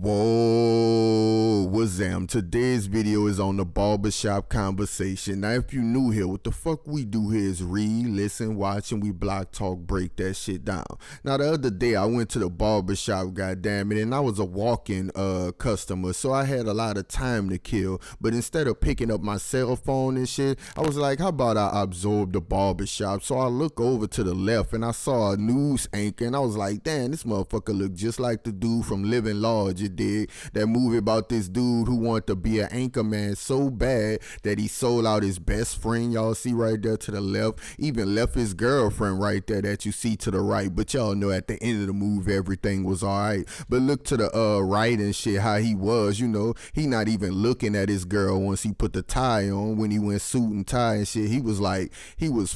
Whoa, what's up? Today's video is on the barbershop conversation. Now, if you new here, what the fuck we do here is read, listen, watch, and we block, talk, break that shit down. Now, the other day, I went to the barbershop, goddammit, and I was a walk-in customer, so I had a lot of time to kill. But instead of picking up my cell phone and shit, I was like, how about I absorb the barbershop? So I look over to the left, and I saw a news anchor, and I was like, damn, this motherfucker look just like the dude from Living Large. You dig? That movie about this dude who wanted to be an anchor man so bad that he sold out his best friend, y'all see right there to the left, even left his girlfriend right there that you see to the right. But y'all know at the end of the movie everything was alright. But look to the right and shit, how he was, you know, he not even looking at his girl once he put the tie on. When he went suit and tie and shit, he was like, he was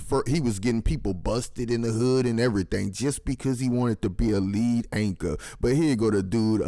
getting people busted in the hood and everything just because he wanted to be a lead anchor. But here go the dude,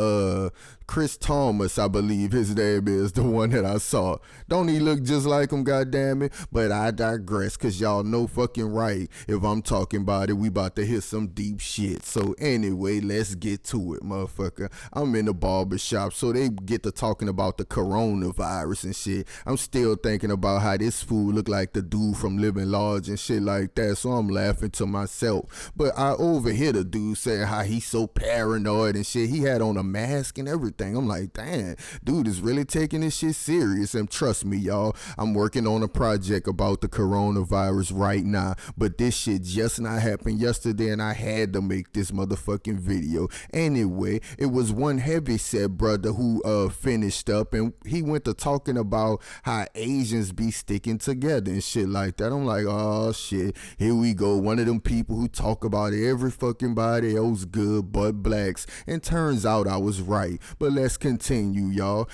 Chris Thomas, I believe his name is, the one that I saw. Don't he look just like him, goddammit? But I digress, cause y'all know fucking right. If I'm talking about it, we about to hear some deep shit. So anyway, let's get to it, motherfucker. I'm in the barbershop, so they get to talking about the coronavirus and shit. I'm still thinking about how this fool look like the dude from Living Large and shit like that, so I'm laughing to myself. But I overhear the dude saying how he's so paranoid and shit. He had on a mask and everything. I'm like, damn, dude is really taking this shit serious. And trust me, y'all, I'm working on a project about the coronavirus right now. But this shit just not happened yesterday, and I had to make this motherfucking video. Anyway, it was one heavyset brother who finished up, and he went to talking about how Asians be sticking together and shit like that. I'm like, oh shit, here we go. One of them people who talk about every fucking body else good but blacks. And turns out I was right. But let's continue, y'all.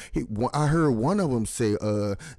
I heard one of them say,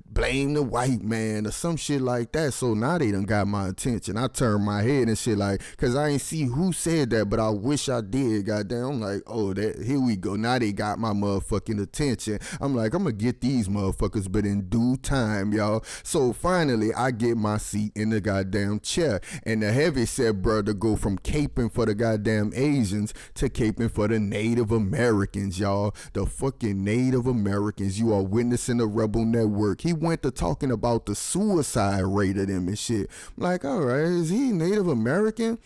blame the white man or some shit like that. So now they done got my attention. I turned my head and shit like, cause I ain't see who said that, but I wish I did, goddamn. I'm like, oh, here we go. Now they got my motherfucking attention. I'm like, I'm gonna get these motherfuckers, but in due time, y'all. So finally, I get my seat in the goddamn chair, and the heavyset brother go from caping for the goddamn Asians to caping for the Native Americans, y'all. The fucking Native Americans. You are witnessing the Rebel Network. He went to talking about the suicide rate of them and shit. I'm like, all right, is he Native American?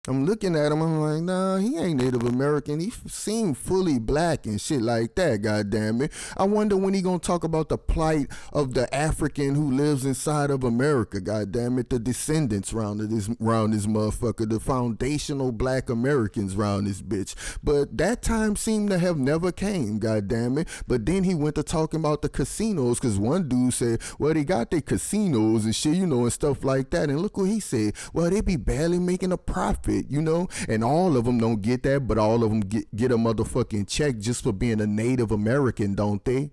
I'm looking at him, I'm like, nah, he ain't Native American. He seemed fully black and shit like that, goddammit. I wonder when he gonna talk about the plight of the African who lives inside of America, goddammit. The descendants round this motherfucker, the foundational black Americans round this bitch. But that time seemed to have never came, goddammit. But then he went to talking about the casinos, cause one dude said, well, they got their casinos and shit, you know, and stuff like that. And look what he said, well, they be barely making a profit, you know, and all of them don't get that, but all of them get a motherfucking check just for being a Native American, don't they?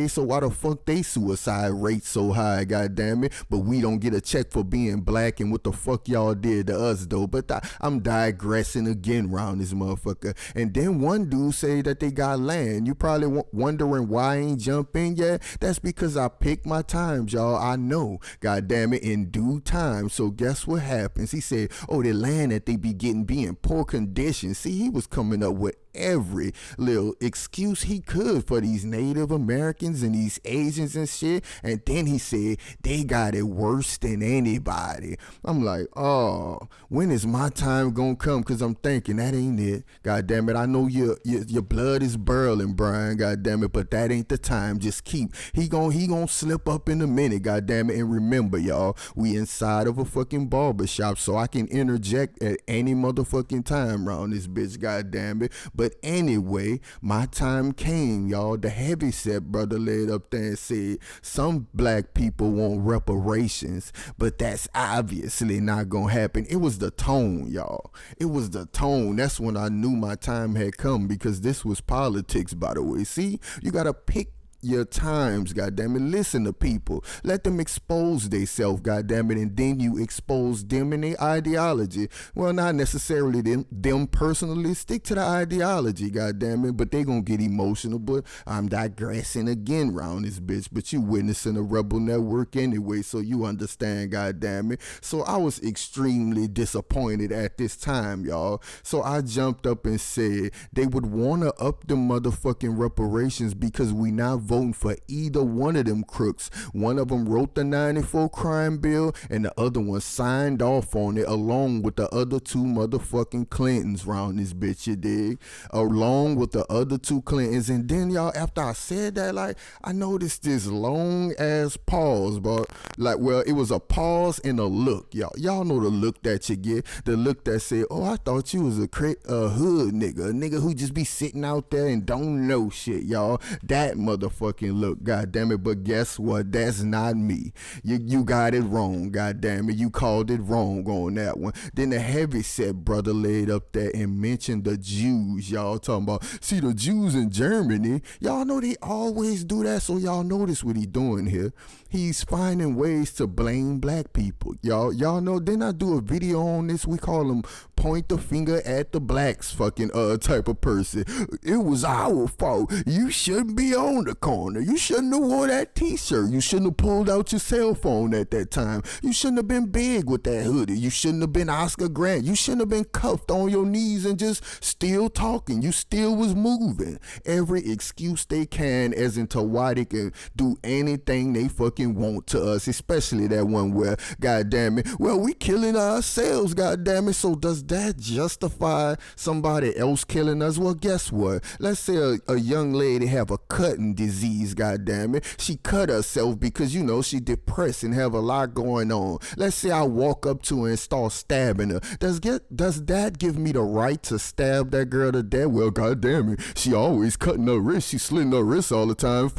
So why the fuck they suicide rate so high, goddammit? But we don't get a check for being black, and what the fuck y'all did to us though? But I'm digressing again round this motherfucker. And then one dude say that they got land. You probably wondering why I ain't jump in yet? That's because I pick my times, y'all. I know, goddammit, in due time. So guess what happens? He said, oh, the land that they be in poor condition. See, he was coming up with every little excuse he could for these Native Americans and these Asians and shit. And then he said they got it worse than anybody. I'm like, oh, when is my time gonna come? Cause I'm thinking that ain't it. God damn it, I know your blood is boiling, Brian, god damn it, but that ain't the time. Just keep, he gonna slip up in a minute, god damn it. And remember, y'all, we inside of a fucking barbershop, so I can interject at any motherfucking time around this bitch, god damn it. But anyway, my time came, y'all. The heavyset brother laid up there and said some black people want reparations, but that's obviously not gonna happen. It was the tone, y'all. It was the tone. That's when I knew my time had come, because this was politics, by the way. See, you gotta pick your times, goddammit. Listen to people. Let them expose themselves, goddammit, and then you expose them and their ideology. Well, not necessarily them personally. Stick to the ideology, goddammit, but they gonna get emotional. But I'm digressing again round this bitch. But you witnessing a rebel network anyway, so you understand, goddammit. So I was extremely disappointed at this time, y'all. So I jumped up and said they would wanna up the motherfucking reparations because we not voting for either one of them crooks. One of them wrote the 94 crime bill and the other one signed off on it along with the other two motherfucking Clintons round this bitch, you dig? Along with the other two Clintons. And then y'all, after I said that, like, I noticed this long ass pause, but like, well, it was a pause and a look, y'all know the look that you get, the look that said, oh, I thought you was a hood nigga, a nigga who just be sitting out there and don't know shit, y'all. That motherfucking look, goddamn it. But guess what? That's not me. You got it wrong, goddamn it. You called it wrong on that one. Then the heavyset brother laid up there and mentioned the Jews, y'all, talking about, see, the Jews in Germany, y'all know they always do that. So y'all notice what he doing here. He's finding ways to blame black people. Y'all know, didn't I do a video on this? We call them point the finger at the blacks fucking type of person. It was our fault. You shouldn't be on the corner. You shouldn't have wore that t-shirt. You shouldn't have pulled out your cell phone at that time. You shouldn't have been big with that hoodie. You shouldn't have been Oscar Grant. You shouldn't have been cuffed on your knees and just still talking. You still was moving. Every excuse they can as into why they can do anything they fucking want to us, especially that one where, goddamn it, well, we killing ourselves, goddamn it. So does that justify somebody else killing us? Well, guess what? Let's say a young lady have a cutting disease, goddamn it. She cut herself because, you know, she depressed and have a lot going on. Let's say I walk up to her and start stabbing her. Does that give me the right to stab that girl to death? Well, goddamn it, she always cutting her wrist. She slitting her wrist all the time.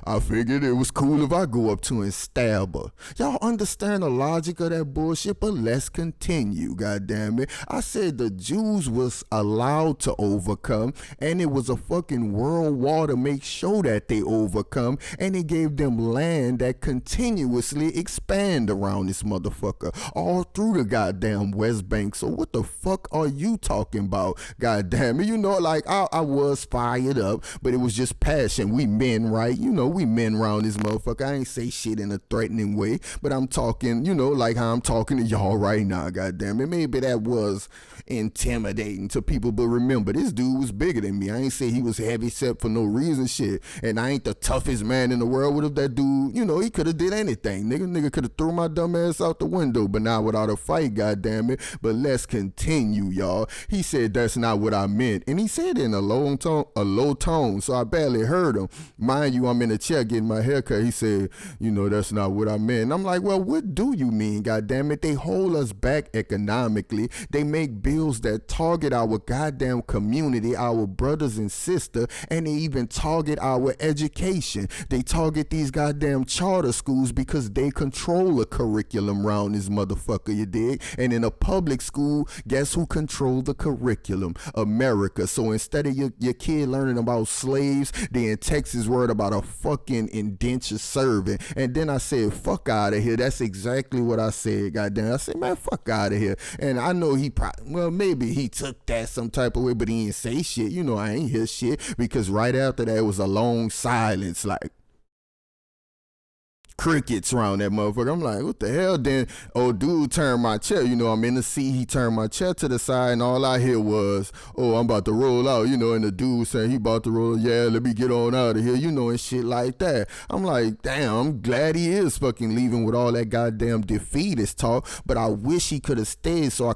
I figured it was cool if I go up to her and stab her. Y'all understand the logic of that bullshit? But let's continue, goddamn it. I said the Jews was allowed to overcome, and it was a fucking world war to make sure that they overcome, and it gave them land that continuously expand around this motherfucker all through the goddamn West Bank. So what the fuck are you talking about, goddamn it? You know, like I was fired up, but it was just passion. We men, right? You know, we men around this motherfucker. I ain't say shit in a threatening way, but I'm talking, you know, like how I'm talking to y'all right now, goddamn it. Maybe that was intimidating to people, but remember, this dude was bigger than me. I ain't say he was heavy set for no reason, shit. And I ain't the toughest man in the world. What if that dude, you know, he could have did anything. Nigga could have threw my dumb ass out the window, but not without a fight, goddamn it. But let's continue, y'all. He said that's not what I meant, and he said it in a low tone, so I barely heard him. Mind you, I'm in a chair getting my hair cut. He said, you know, that's not what I meant. And I'm like, well, what do you mean, goddamn it? They hold us back economically. They make bills that target our goddamn community, our brothers and sisters, and they even target our education. They target these goddamn charter schools because they control the curriculum around this motherfucker, you dig? And in a public school, guess who control the curriculum? America. So instead of your kid learning about slaves, they in Texas worried about a fucking indentured servant. And then I said, fuck out of here. That's exactly what I said, goddamn. I said, man, fuck out of here. And I know he probably, well, maybe he took that some type of way, but he didn't say shit. You know, I ain't hear shit because right after that was a long silence, like crickets around that motherfucker. I'm like, what the hell? Then old dude turned my chair, you know, I'm in the seat, he turned my chair to the side, and all I hear was, oh, I'm about to roll out, you know, and the dude saying he about to roll, yeah, let me get on out of here, you know, and shit like that. I'm like, damn, I'm glad he is fucking leaving with all that goddamn defeatist talk, but I wish he could have stayed so I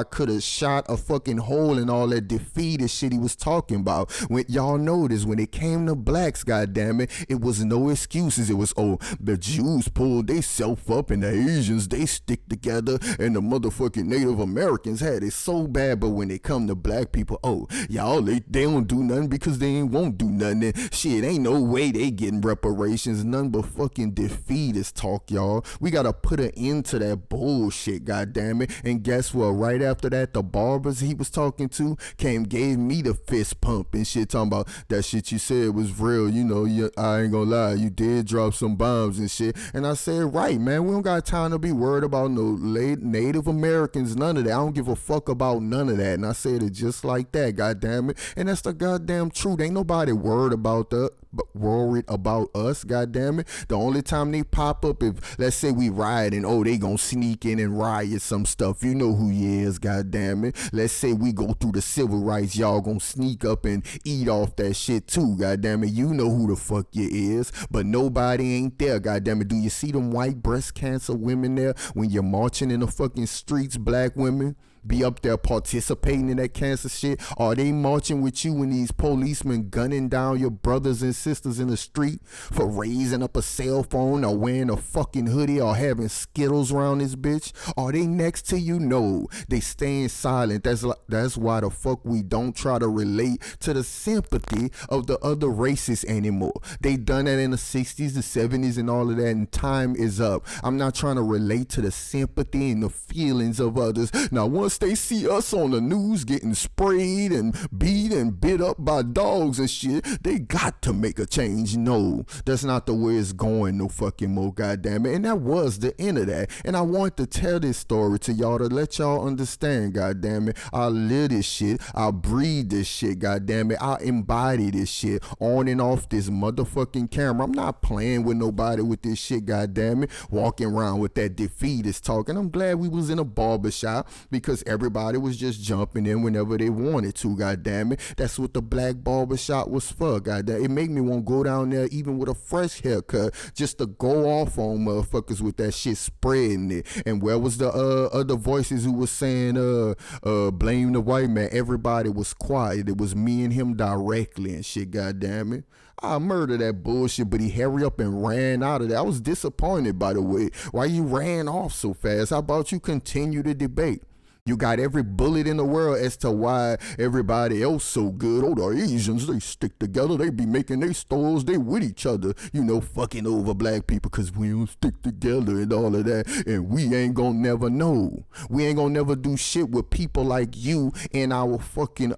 could have shot a fucking hole in all that defeatist shit he was talking about. When y'all notice, when it came to blacks, goddamn it, it was no excuses. It was, oh, the Jews pulled they self up and the Asians they stick together and the motherfucking Native Americans had it so bad, but when they come to black people, oh, y'all, they don't do nothing because they ain't won't do nothing. And shit, ain't no way they getting reparations, none but fucking defeatist talk, y'all. We gotta put an end to that bullshit, goddammit. And guess what? Right after that, the barbers he was talking to gave me the fist pump and shit, talking about that shit you said was real. You know, I ain't gonna lie, you did drop some bombs and shit. And I said, right, man, we don't got time to be worried about no Native Americans, none of that. I don't give a fuck about none of that. And I said it just like that, goddammit. And that's the goddamn truth. Ain't nobody worried about us, goddammit. The only time they pop up, if let's say we riot and oh, they gonna sneak in and riot some stuff, you know who he is, goddammit. Let's say we go through the civil rights, y'all gonna sneak up and eat off that shit too, goddammit. You know who the fuck you is, but nobody ain't there, goddammit. Do you see them white breast cancer women there when you're marching in the fucking streets, black women? Be up there participating in that cancer shit? Are they marching with you when these policemen gunning down your brothers and sisters in the street for raising up a cell phone or wearing a fucking hoodie or having Skittles around this bitch? Are they next to you? No, they staying silent. That's why the fuck we don't try to relate to the sympathy of the other races anymore. They done that in the 60s, the 70s and all of that, and time is up. I'm not trying to relate to the sympathy and the feelings of others. Now once they see us on the news getting sprayed and beat and bit up by dogs and shit, they got to make a change. No, that's not the way it's going no fucking more, goddammit. And that was the end of that. And I want to tell this story to y'all to let y'all understand, goddammit. I live this shit. I breathe this shit, goddammit. I embody this shit on and off this motherfucking camera. I'm not playing with nobody with this shit, goddammit. Walking around with that defeatist talk. And I'm glad we was in a barbershop because everybody was just jumping in whenever they wanted to, goddammit. That's what the black barbershop was for, goddamn. It made me want to go down there even with a fresh haircut just to go off on motherfuckers with that shit spreading it. And where was the other voices who was saying blame the white man? Everybody was quiet. It was me and him directly and shit, goddammit. I murdered that bullshit, but he hurried up and ran out of there. I was disappointed, by the way. Why you ran off so fast? How about you continue the debate? You got every bullet in the world as to why everybody else so good. Oh, the Asians, they stick together. They be making their stores. They with each other, you know, fucking over black people because we don't stick together and all of that. And we ain't gonna never know. We ain't gonna never do shit with people like you in our fucking,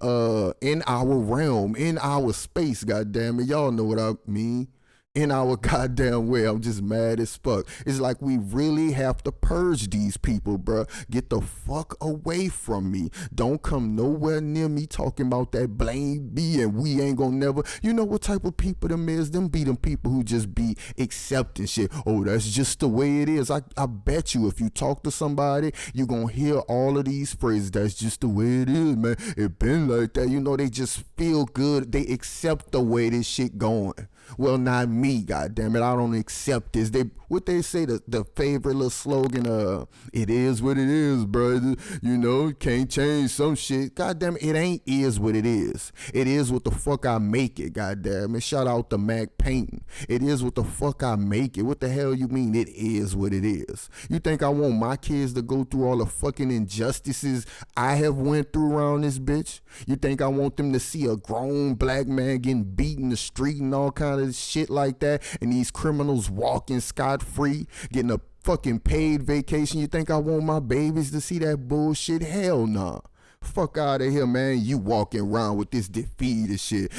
in our realm, in our space, goddammit. Y'all know what I mean. In our goddamn way. I'm just mad as fuck. It's like we really have to purge these people, bruh. Get the fuck away from me. Don't come nowhere near me talking about that blame me and we ain't gonna never. You know what type of people them is? Them be them people who just be accepting shit. Oh, that's just the way it is. I bet you if you talk to somebody, you gonna hear all of these phrases. That's just the way it is, man. It been like that. You know, they just feel good. They accept the way this shit going. Well, not me, goddammit. I don't accept this. What they say, the favorite little slogan, it is what it is, brother. You know, can't change some shit. Goddamn it ain't is what it is. It is what the fuck I make it, goddammit. Shout out to Mac Painting. It is what the fuck I make it. What the hell you mean it is what it is? You think I want my kids to go through all the fucking injustices I have went through around this bitch? You think I want them to see a grown black man getting beat in the street and all kind of shit like that, and these criminals walking scot-free, getting a fucking paid vacation? You think I want my babies to see that bullshit? Hell nah. Fuck out of here, man. You walking around with this defeated shit.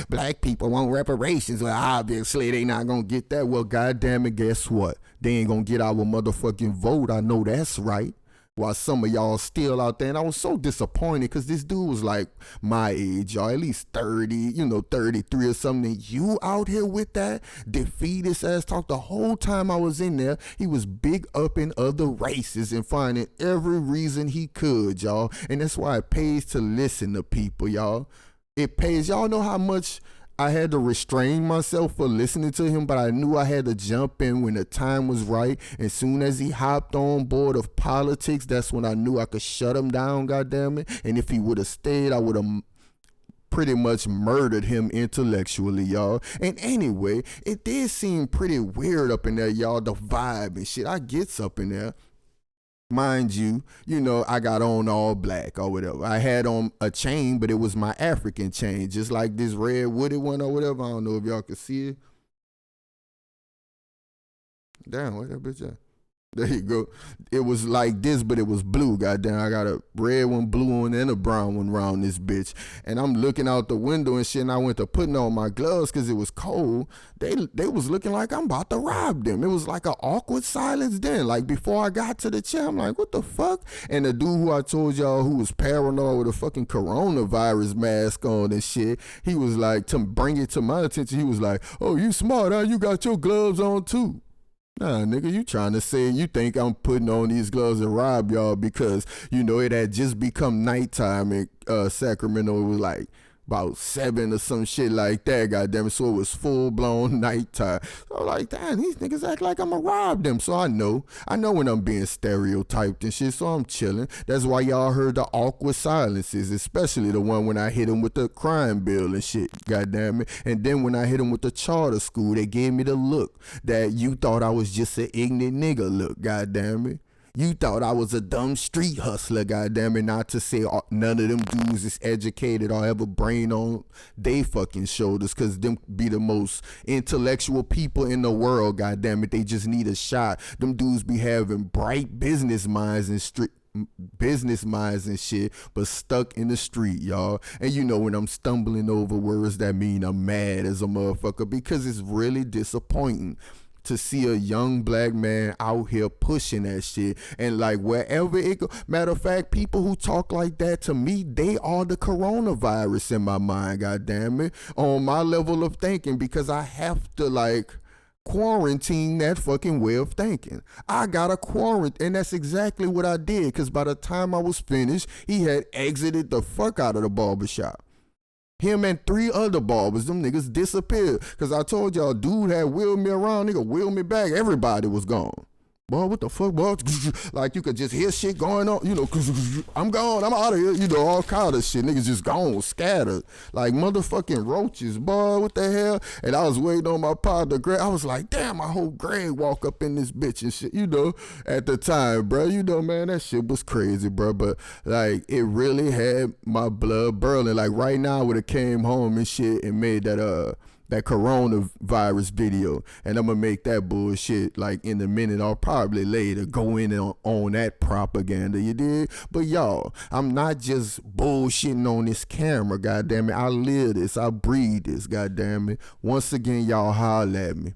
Black people want reparations. Well, obviously they not gonna get that. Well, goddamn it, guess what? They ain't gonna get our motherfucking vote. I know that's right. While some of y'all still out there, and I was so disappointed because this dude was like my age, y'all, at least 30, you know, 33 or something. You out here with that defeatist ass talk. The whole time I was in there, he was big up in other races and finding every reason he could, y'all. And that's why it pays to listen to people, y'all. It pays. Y'all know how much I had to restrain myself for listening to him, but I knew I had to jump in when the time was right. As soon as he hopped on board of politics, that's when I knew I could shut him down, goddammit. And if he would have stayed, I would have pretty much murdered him intellectually, y'all. And anyway, it did seem pretty weird up in there, y'all, the vibe and shit. I gets up in there. Mind you, I got on all black or whatever. I had on a chain, but it was my African chain, just like this red wooded one or whatever. I don't know if y'all can see it. Damn, where that bitch at? There you go. It was like this, but it was blue. Goddamn, I got a red one, blue one, and a brown one around this bitch. And I'm looking out the window and shit, and I went to putting on my gloves because it was cold. They was looking like I'm about to rob them. It was like an awkward silence then. Like before I got to the chair, I'm like, what the fuck? And the dude who I told y'all who was paranoid with a fucking coronavirus mask on and shit, he was like, to bring it to my attention, he was like, oh, you smart, huh? You got your gloves on too. Nah, nigga, you trying to say you think I'm putting on these gloves to rob y'all because, it had just become nighttime in Sacramento. It was like about 7 or some shit like that, goddamn it. So it was full-blown nighttime. So I was like, damn, these niggas act like I'm gonna rob them. So I know when I'm being stereotyped and shit, so I'm chilling. That's why y'all heard the awkward silences, especially the one when I hit him with the crime bill and shit, goddamn it. And then when I hit him with the charter school, they gave me the look that you thought I was just an ignorant nigga look, goddamn it. You thought I was a dumb street hustler, goddamn it. Not to say none of them dudes is educated or have a brain on they fucking shoulders, cause them be the most intellectual people in the world, goddamn it. They just need a shot. Them dudes be having bright business minds and shit, but stuck in the street, y'all. And when I'm stumbling over words, that mean I'm mad as a motherfucker, because it's really disappointing to see a young black man out here pushing that shit, and like wherever it go. Matter of fact, people who talk like that, to me, they are the coronavirus in my mind, goddamn it, on my level of thinking, because I have to like quarantine that fucking way of thinking. I got a quarantine, and that's exactly what I did, because by the time I was finished, he had exited the fuck out of the barbershop. Him and 3 other barbers, them niggas disappeared. Cause I told y'all, dude had wheeled me around, nigga wheeled me back. Everybody was gone. Boy, what the fuck, boy? Like you could just hear shit going on, I'm gone, I'm out of here, all kind of shit. Niggas just gone, scattered. Like motherfucking roaches, boy, what the hell? And I was waiting on my partner, Greg. I was like, damn, I hope Greg walk up in this bitch and shit, at the time, bro. Man, that shit was crazy, bro. But like, it really had my blood boiling. Like right now, I would have came home and shit and made that coronavirus video, and I'm gonna make that bullshit like in a minute or probably later, go in on that propaganda, you dig? But y'all, I'm not just bullshitting on this camera, goddamn it. I live this, I breathe this, goddamn it. Once again, y'all holler at me.